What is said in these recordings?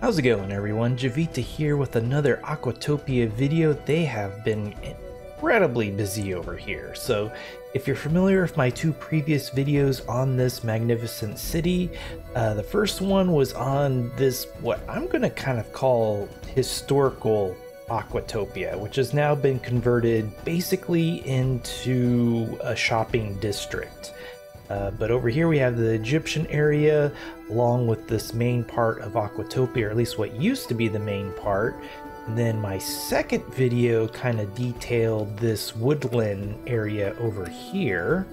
How's it going, everyone? Javita here with another Aquatopia video. They have been incredibly busy over here. So if you're familiar with my two previous videos on this magnificent city, the first one was on this, what I'm going to kind of call historical Aquatopia, which has now been converted basically into a shopping district. But over here we have the Egyptian area along with this main part of Aquatopia, or at least what used to be the main part. And then my second video kind of detailed this woodland area over here.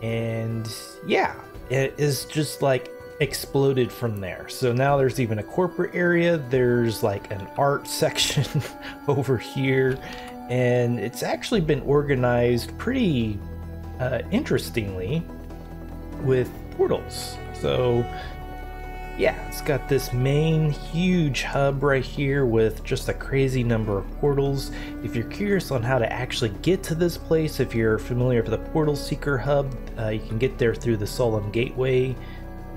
And yeah, it is just like exploded from there. So now there's even a corporate area, there's like an art section over here, and it's actually been organized pretty interestingly with portals. So yeah, it's got this main huge hub right here with just a crazy number of portals. If you're curious on how to actually get to this place, if you're familiar with the Portal Seeker hub, you can get there through the Solemn Gateway,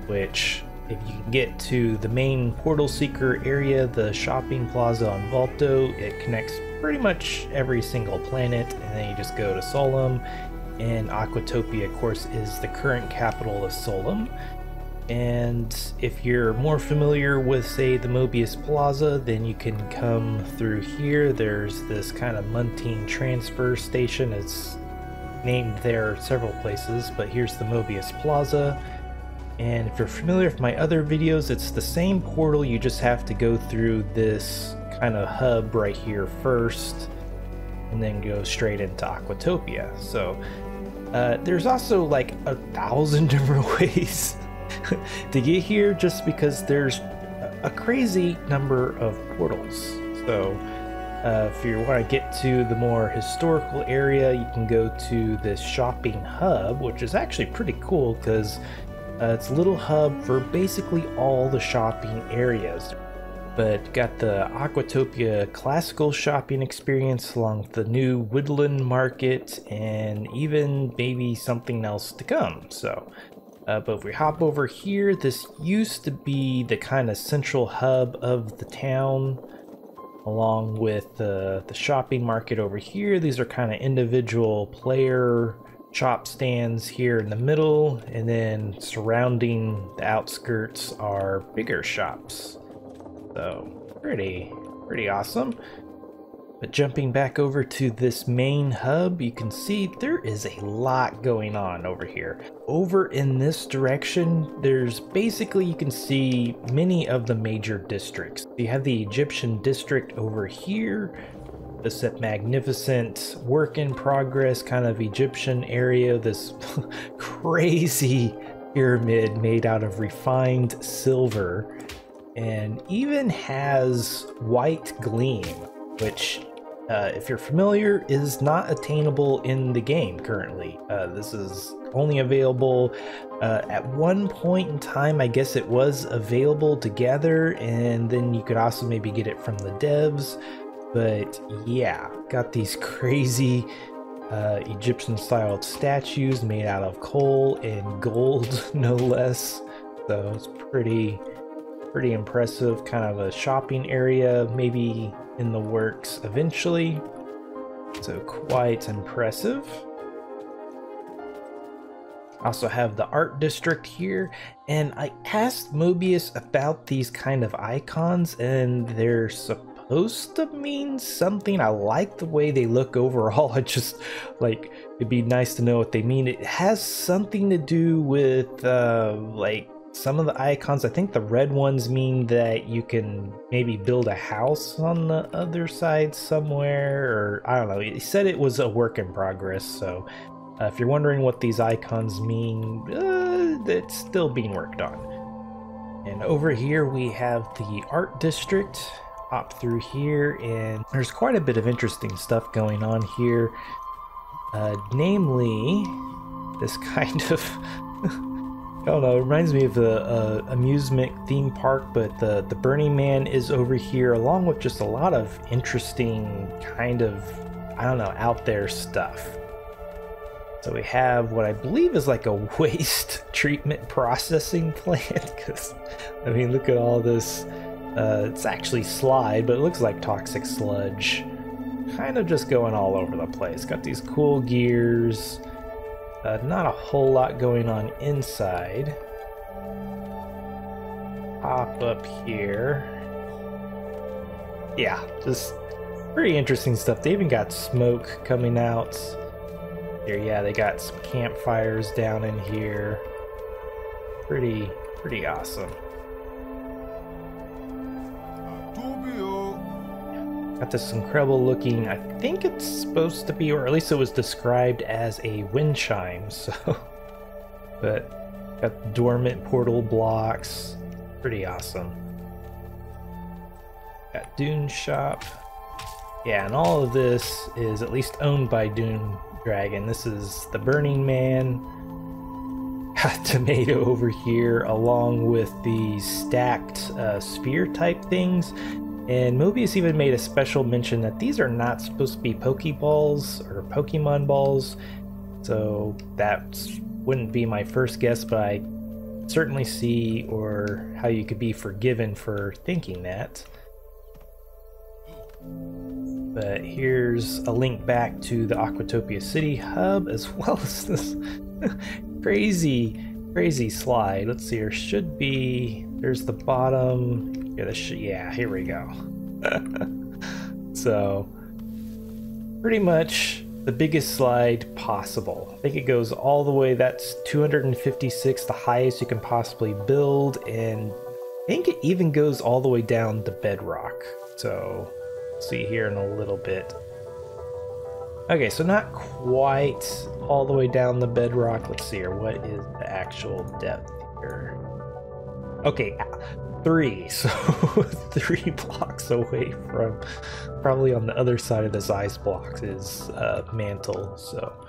which if you can get to the main Portal Seeker area, the shopping plaza on Volto, it connects pretty much every single planet, and then you just go to Solemn. And Aquatopia, of course, is the current capital of Solemn. And if you're more familiar with, say, the Mobius Plaza, then you can come through here. There's this kind of Muntine transfer station. It's named there several places, but here's the Mobius Plaza. And if you're familiar with my other videos, it's the same portal, you just have to go through this kind of hub right here first, and then go straight into Aquatopia. So there's also like 1,000 different ways to get here, just because there's a crazy number of portals. So if you want to get to the more historical area, you can go to this shopping hub, which is actually pretty cool because it's a little hub for basically all the shopping areas. But got the Aquatopia classical shopping experience along with the new woodland market, and even maybe something else to come. So but if we hop over here, this used to be the kind of central hub of the town, along with the shopping market over here. These are kind of individual player shop stands here in the middle, and then surrounding the outskirts are bigger shops. So pretty awesome. But jumping back over to this main hub, you can see there is a lot going on over here. Over in this direction, there's basically, you can see many of the major districts. You have the Egyptian district over here, this magnificent work in progress kind of Egyptian area, this crazy pyramid made out of refined silver, and even has white gleam, which if you're familiar, is not attainable in the game currently. This is only available at one point in time. I guess it was available to gather, and then you could also maybe get it from the devs. But yeah, got these crazy Egyptian styled statues made out of coal and gold, no less. So it's pretty impressive. Kind of a shopping area maybe in the works eventually. So quite impressive. Also have the art district here, and I asked Mobius about these kind of icons, and they're supposed to mean something. I like the way they look overall. I just like, it'd be nice to know what they mean. It has something to do with like some of the icons. I think the red ones mean that you can maybe build a house on the other side somewhere, or I don't know. He said it was a work in progress, so if you're wondering what these icons mean, it's still being worked on. And over here we have the art district. Hop through here, and there's quite a bit of interesting stuff going on here. Namely, this kind of I don't know, it reminds me of the amusement theme park, but the Burning Man is over here, along with just a lot of interesting kind of, I don't know, out there stuff. So we have what I believe is like a waste treatment processing plant, because I mean, look at all this. It's actually slide, but it looks like toxic sludge. Kind of just going all over the place. Got these cool gears. Not a whole lot going on inside. Pop up here. Yeah, just pretty interesting stuff. They even got smoke coming out. Here, yeah, they got some campfires down in here. Pretty awesome. Got this incredible looking, I think it's supposed to be, or at least it was described as a wind chime, so. But got dormant portal blocks. Pretty awesome. Got Dune Shop. Yeah, and all of this is at least owned by Dune Dragon. This is the Burning Man. Got Tomato over here, along with the stacked sphere type things. And Mobius even made a special mention that these are not supposed to be Pokeballs or Pokemon balls. So that wouldn't be my first guess, but I certainly see or how you could be forgiven for thinking that. But here's a link back to the Aquatopia City hub, as well as this crazy slide. Let's see, there should be, there's the bottom. Yeah, here we go. So, pretty much the biggest slide possible. I think it goes all the way, that's 256, the highest you can possibly build, and I think it even goes all the way down to bedrock. So, see here in a little bit. Okay, so not quite all the way down the bedrock. Let's see here, what is the actual depth here? Okay, 3, so 3 blocks away from, probably on the other side of this ice blocks is mantle, so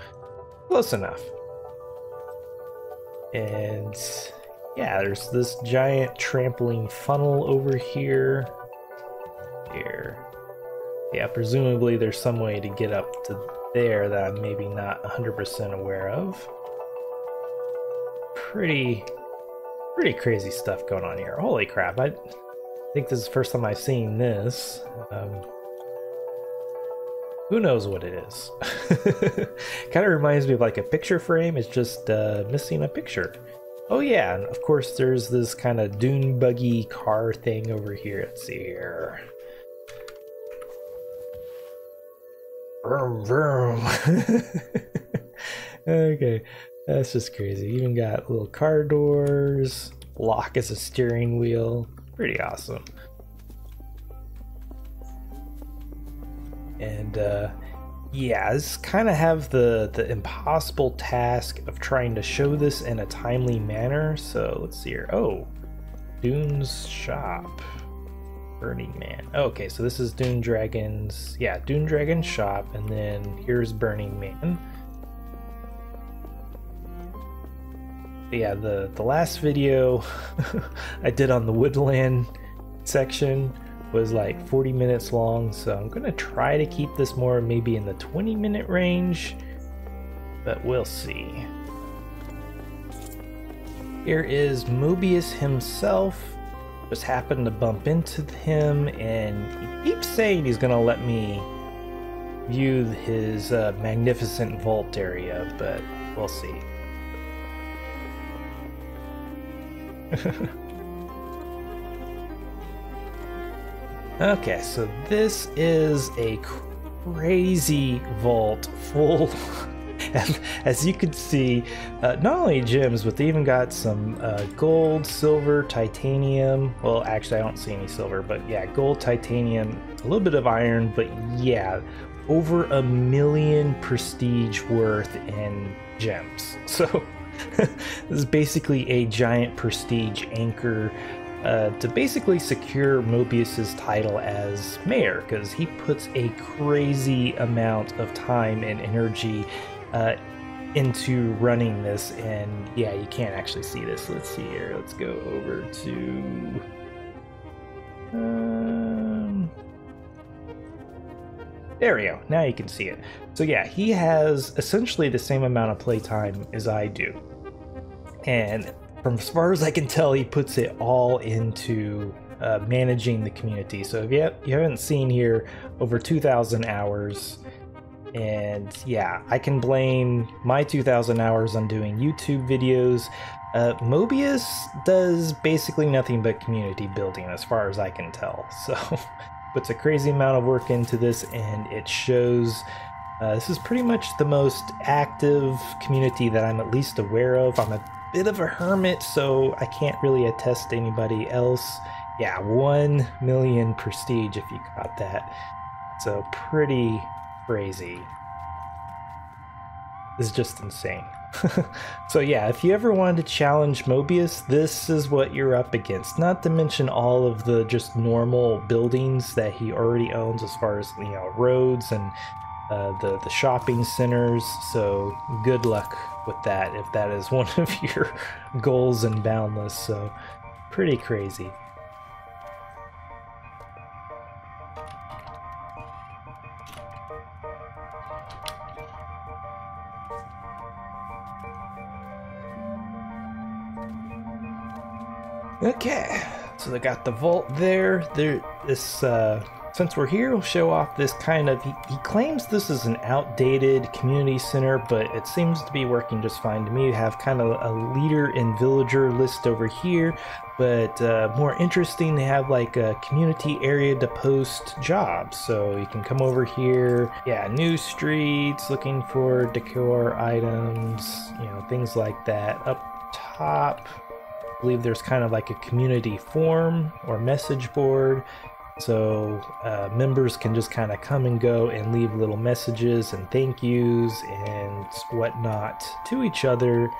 close enough. And yeah, there's this giant trampoline funnel over here. Yeah, presumably there's some way to get up to there that I'm maybe not 100% aware of. Pretty crazy stuff going on here. Holy crap, I think this is the first time I've seen this. Who knows what it is? Kind of reminds me of like a picture frame. It's just missing a picture. Oh yeah, and of course there's this kind of dune buggy car thing over here. Let's see here. Vroom, vroom. Okay, that's just crazy. Even got little car doors, block as a steering wheel. Pretty awesome. And yeah, this kind of have the impossible task of trying to show this in a timely manner. So let's see here. Oh, Dune's shop. Burning Man. Okay, so this is Dune Dragon's, yeah, Dune Dragon's shop, and then here's Burning Man. Yeah, the last video I did on the woodland section was like 40 minutes long, so I'm gonna try to keep this more maybe in the 20-minute range, but we'll see. Here is Mobius himself. Just happened to bump into him, and he keeps saying he's gonna let me view his magnificent vault area, but we'll see. Okay, so this is a crazy vault full, as you can see, not only gems, but they even got some gold, silver, titanium. Well, actually, I don't see any silver, but yeah, gold, titanium, a little bit of iron, but yeah, over 1 million prestige worth in gems. So this is basically a giant prestige anchor to basically secure Mobius's title as mayor, because he puts a crazy amount of time and energy into running this. And yeah, you can't actually see this. Let's see here. Let's go over to There we go. Now you can see it. So yeah, he has essentially the same amount of playtime as I do. And from as far as I can tell, he puts it all into managing the community. So if you haven't seen here, over 2,000 hours. And yeah, I can blame my 2,000 hours on doing YouTube videos. Mobius does basically nothing but community building as far as I can tell. So puts a crazy amount of work into this, and it shows. This is pretty much the most active community that I'm at least aware of. I'm a bit of a hermit, so I can't really attest to anybody else. Yeah, 1 million prestige if you got that. So pretty crazy. This is just insane. So yeah, if you ever wanted to challenge Mobius, this is what you're up against. Not to mention all of the just normal buildings that he already owns, as far as, you know, roads and the shopping centers. So good luck with that if that is one of your goals in Boundless. So pretty crazy. Okay, so they got the vault there. Since we're here, we'll show off this kind of. He claims this is an outdated community center, but it seems to be working just fine to me. You have kind of a leader and villager list over here, but more interesting, they have like a community area to post jobs. So you can come over here. Yeah, new streets, looking for decor items, you know, things like that. Up top, I believe there's kind of like a community forum or message board, so members can just kind of come and go and leave little messages and thank yous and whatnot to each other.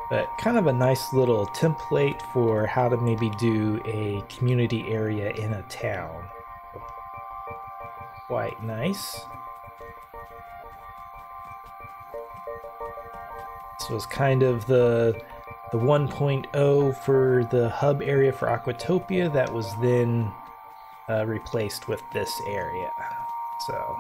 But kind of a nice little template for how to maybe do a community area in a town. Quite nice. This was kind of the 1.0 for the hub area for Aquatopia that was then replaced with this area. So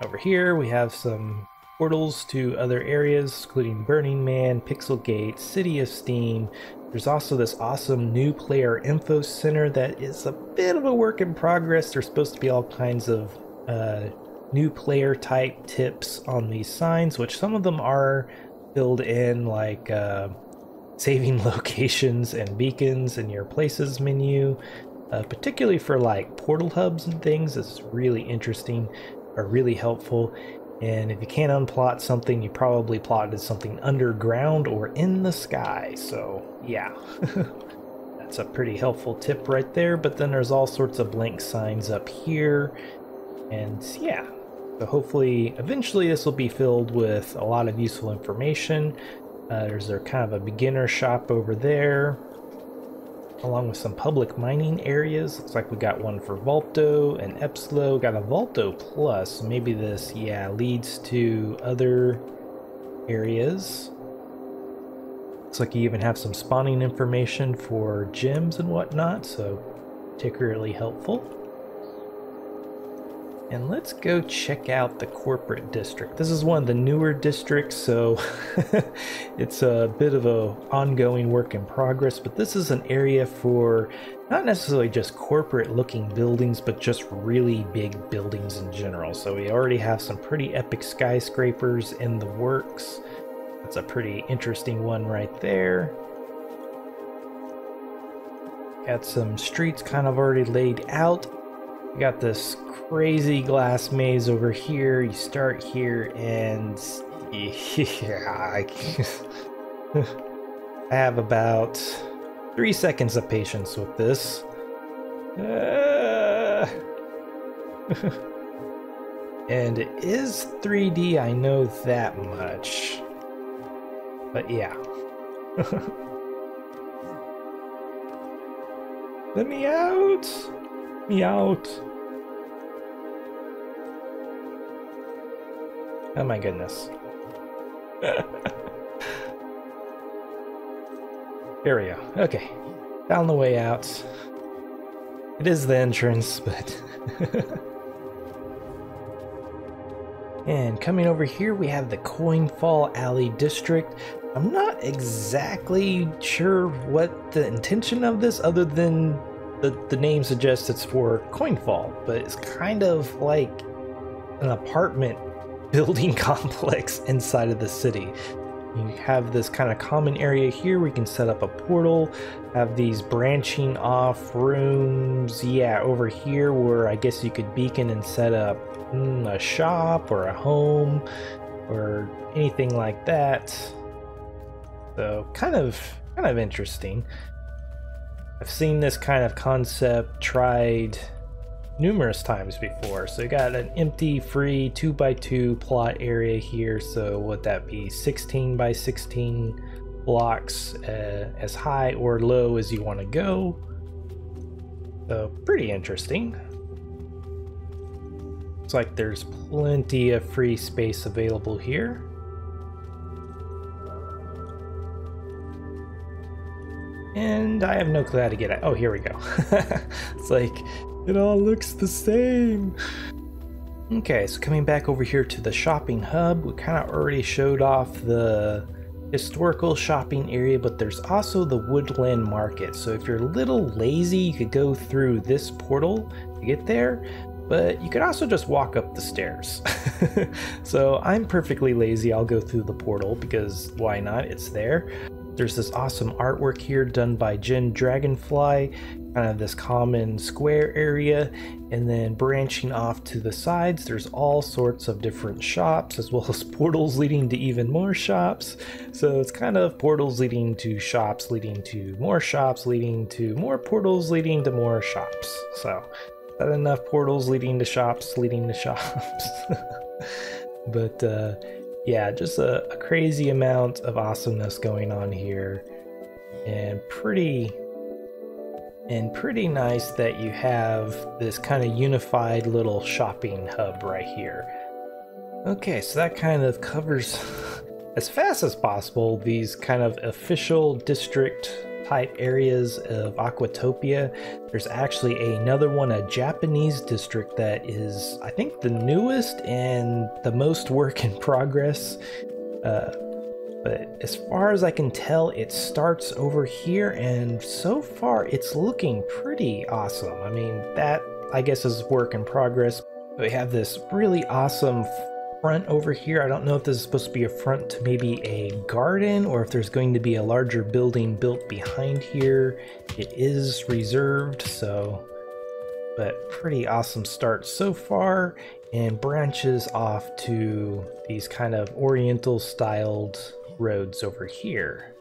over here we have some portals to other areas, including Burning Man, Pixel Gate, City of Steam. There's also this awesome new player info center that is a bit of a work in progress. There's supposed to be all kinds of new player type tips on these signs, which some of them are filled in, like saving locations and beacons in your places menu, particularly for like portal hubs and things. Is really interesting or really helpful. And if you can't unplot something, you probably plotted something underground or in the sky. So yeah, that's a pretty helpful tip right there. But then there's all sorts of blank signs up here, and yeah, so hopefully eventually this will be filled with a lot of useful information. There's their kind of a beginner shop over there, along with some public mining areas. Looks like we got one for Volto and Epslo. Got a Volto Plus. Maybe this, yeah, leads to other areas. Looks like you even have some spawning information for gems and whatnot, so particularly helpful. And let's go check out the corporate district. This is one of the newer districts, so it's a bit of a ongoing work in progress, but this is an area for not necessarily just corporate looking buildings, but just really big buildings in general. So we already have some pretty epic skyscrapers in the works. That's a pretty interesting one right there. Got some streets kind of already laid out. We got this crazy glass maze over here. You start here and yeah, I have about 3 seconds of patience with this. And it is 3D, I know that much. But yeah. Let me out! Let me out! Oh my goodness. There we go. Okay. Found the way out. It is the entrance, but And coming over here, we have the Coinfall Alley District. I'm not exactly sure what the intention of this, other than the name suggests it's for Coinfall, but it's kind of like an apartment building complex inside of the city. You have this kind of common area here where you can set up a portal, have these branching off rooms, yeah, over here where I guess you could beacon and set up a shop or a home or anything like that. So kind of interesting. I've seen this kind of concept tried numerous times before. So you got an empty free 2x2 plot area here. So would that be 16 by 16 blocks, as high or low as you want to go. So pretty interesting. Looks like there's plenty of free space available here. And I have no clue how to get it. Oh, here we go. It's like, it all looks the same. Okay, so coming back over here to the shopping hub, we kind of already showed off the historical shopping area, but there's also the woodland market. So if you're a little lazy, you could go through this portal to get there, but you could also just walk up the stairs. So I'm perfectly lazy. I'll go through the portal because why not? It's there. There's this awesome artwork here done by Jen Dragonfly, kind of this common square area, and then branching off to the sides, there's all sorts of different shops, as well as portals leading to even more shops. So it's kind of portals leading to shops, leading to more shops, leading to more portals, leading to more shops. So, not enough portals leading to shops, leading to shops. But, yeah, just a crazy amount of awesomeness going on here, and pretty nice that you have this kind of unified little shopping hub right here. Okay, so that kind of covers as fast as possible these kind of official district type areas of Aquatopia. There's actually another one, a Japanese district, that is, I think, the newest and the most work in progress. But as far as I can tell, it starts over here, and so far it's looking pretty awesome. I mean, that, I guess, is work in progress. We have this really awesome front over here. I don't know if this is supposed to be a front to maybe a garden, or if there's going to be a larger building built behind here. It is reserved, so, but pretty awesome start so far, and branches off to these kind of oriental styled roads over here.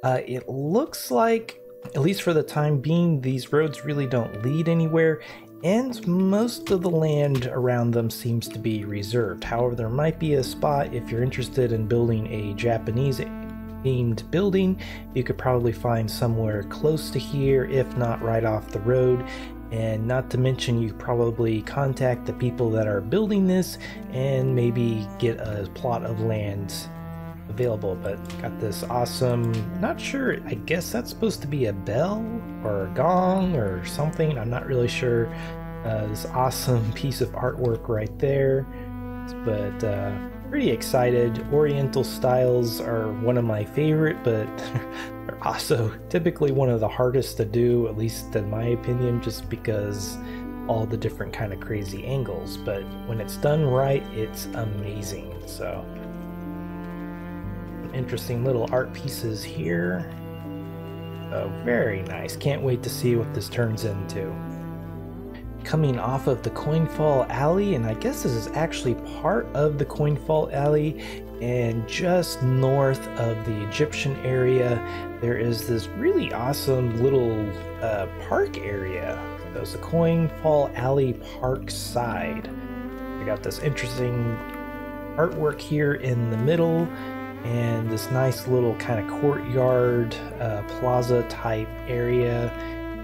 It looks like, at least for the time being, these roads really don't lead anywhere, and most of the land around them seems to be reserved. However, there might be a spot if you're interested in building a Japanese themed building. You could probably find somewhere close to here, if not right off the road. And not to mention, you probably contact the people that are building this and maybe get a plot of land available. But got this awesome, not sure, I guess that's supposed to be a bell or a gong or something, I'm not really sure. This awesome piece of artwork right there, but pretty excited. Oriental styles are one of my favorite, but they're also typically one of the hardest to do, at least in my opinion, just because all the different kind of crazy angles. But when it's done right, it's amazing. So interesting little art pieces here. Oh, very nice. Can't wait to see what this turns into. Coming off of the Coinfall Alley, and I guess this is actually part of the Coinfall Alley, and just north of the Egyptian area, there is this really awesome little park area. There's the Coinfall Alley Park side. We got this interesting artwork here in the middle, and this nice little kind of courtyard plaza type area.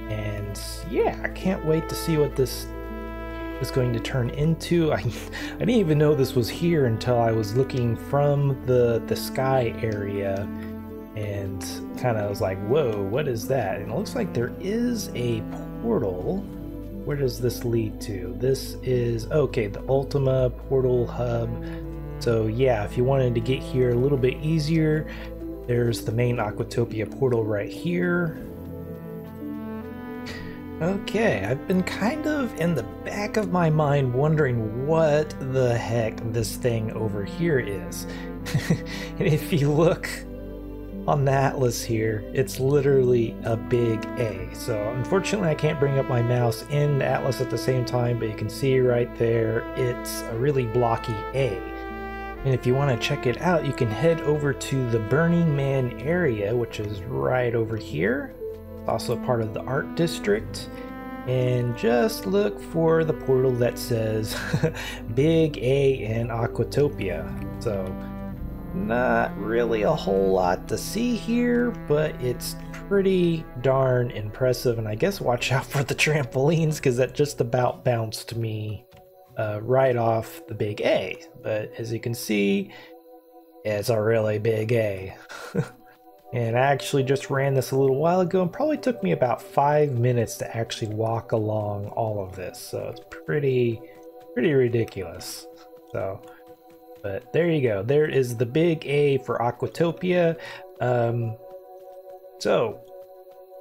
And yeah, I can't wait to see what this is going to turn into. I didn't even know this was here until I was looking from the sky area, and kind of was like, whoa, what is that? And it looks like there is a portal where does this lead to? This is, okay, the Ultima portal hub. So yeah, if you wanted to get here a little bit easier, there's the main Aquatopia portal right here. Okay, I've been kind of in the back of my mind wondering what the heck this thing over here is. And if you look on the atlas here, it's literally a big A. So unfortunately I can't bring up my mouse in the atlas at the same time, but you can see right there it's a really blocky A. And if you want to check it out, you can head over to the Burning Man area, which is right over here. It's also part of the art district. And just look for the portal that says Big A in Aquatopia. So not really a whole lot to see here, but it's pretty darn impressive. And I guess watch out for the trampolines, because that just about bounced me right off the big A. But as you can see, it's a really big A. And I actually just ran this a little while ago, and probably took me about 5 minutes to actually walk along all of this. So it's pretty ridiculous. So, but there you go. There is the big A for Aquatopia. So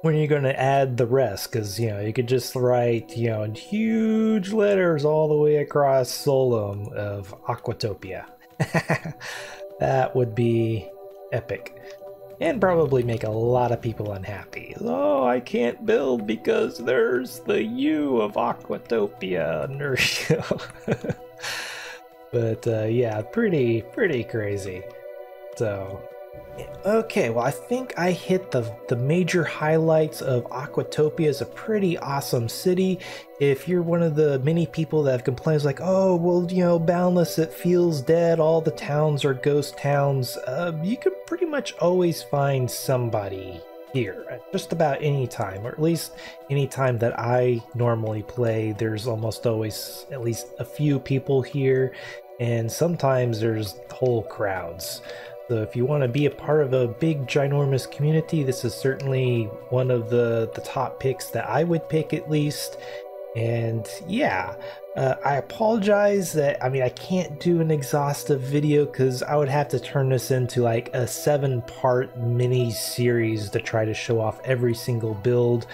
when are you going to add the rest? Because, you know, you could just write, you know, in huge letters all the way across Solum of Aquatopia. That would be epic. And probably make a lot of people unhappy. Oh, I can't build because there's the U of Aquatopia. But yeah, pretty crazy. So, okay, well, I think I hit the major highlights of Aquatopia. Is a pretty awesome city. If you're one of the many people that have complained, like, oh, well, you know, Boundless, it feels dead, all the towns are ghost towns, you can pretty much always find somebody here at just about any time, or at least any time that I normally play. There's almost always at least a few people here, and sometimes there's whole crowds. So if you want to be a part of a big ginormous community, this is certainly one of the top picks that I would pick, at least. And yeah, I apologize that, I mean, I can't do an exhaustive video because I would have to turn this into like a 7-part mini series to try to show off every single build.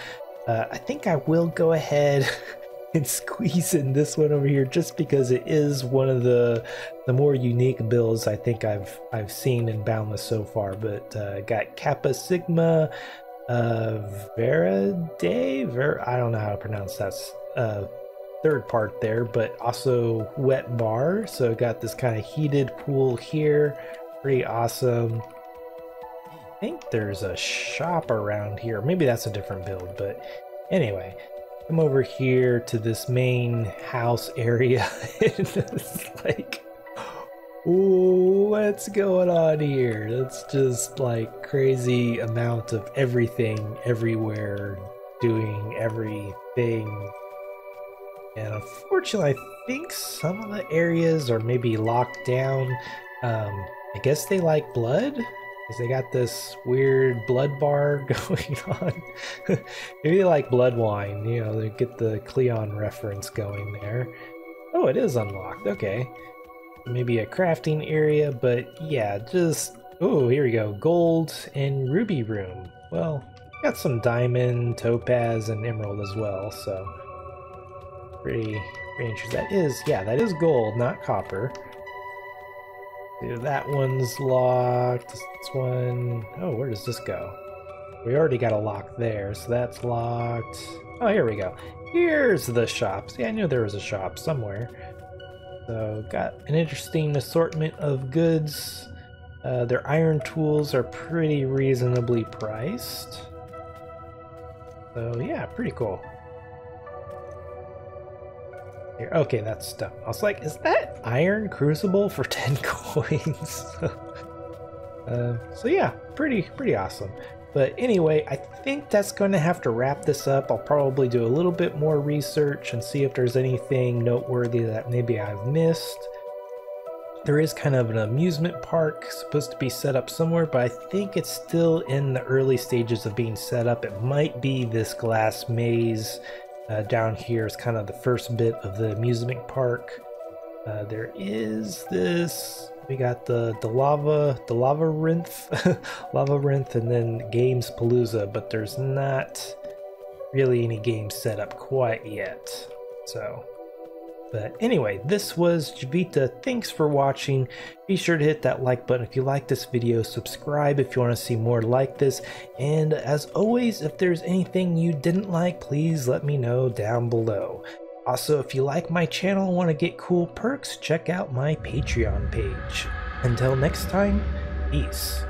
I think I will go ahead and squeeze in this one over here just because it is one of the more unique builds I think I've seen in Boundless so far. But got Kappa Sigma, Verade, I don't know how to pronounce that third part there, but also wet bar. So got this kind of heated pool here, pretty awesome. I think there's a shop around here, maybe that's a different build, but anyway, come over here to this main house area. It's like, ooh, what's going on here? It's just like crazy amount of everything everywhere, doing everything. And unfortunately, I think some of the areas are maybe locked down. I guess they like blood, because they got this weird blood bar going on. Maybe they like blood wine, you know, they get the Cleon reference going there. Oh, it is unlocked, okay. Maybe a crafting area, but yeah, just, oh, here we go, gold and ruby room. Well, got some diamond, topaz, and emerald as well, so pretty interesting. That is, yeah, that is gold, not copper. That one's locked. This one, oh, where does this go? We already got a lock there, so that's locked. Oh, here we go. Here's the shop. See, I knew there was a shop somewhere. So got an interesting assortment of goods. Their iron tools are pretty reasonably priced. So yeah, pretty cool. Here, okay, that's done. I was like, is that iron crucible for 10 coins? So yeah, pretty awesome. But anyway, I think that's going to have to wrap this up. I'll probably do a little bit more research and see if there's anything noteworthy that maybe I've missed. There is kind of an amusement park supposed to be set up somewhere, but I think it's still in the early stages of being set up. It might be this glass maze Down here is kind of the first bit of the amusement park. There is this. We got the lava rinth, lava rinth, and then Games Palooza. But there's not really any games set up quite yet. So. But anyway, this was Javita. Thanks for watching. Be sure to hit that like button if you like this video. Subscribe if you want to see more like this. And as always, if there's anything you didn't like, please let me know down below. Also, if you like my channel and want to get cool perks, check out my Patreon page. Until next time, peace.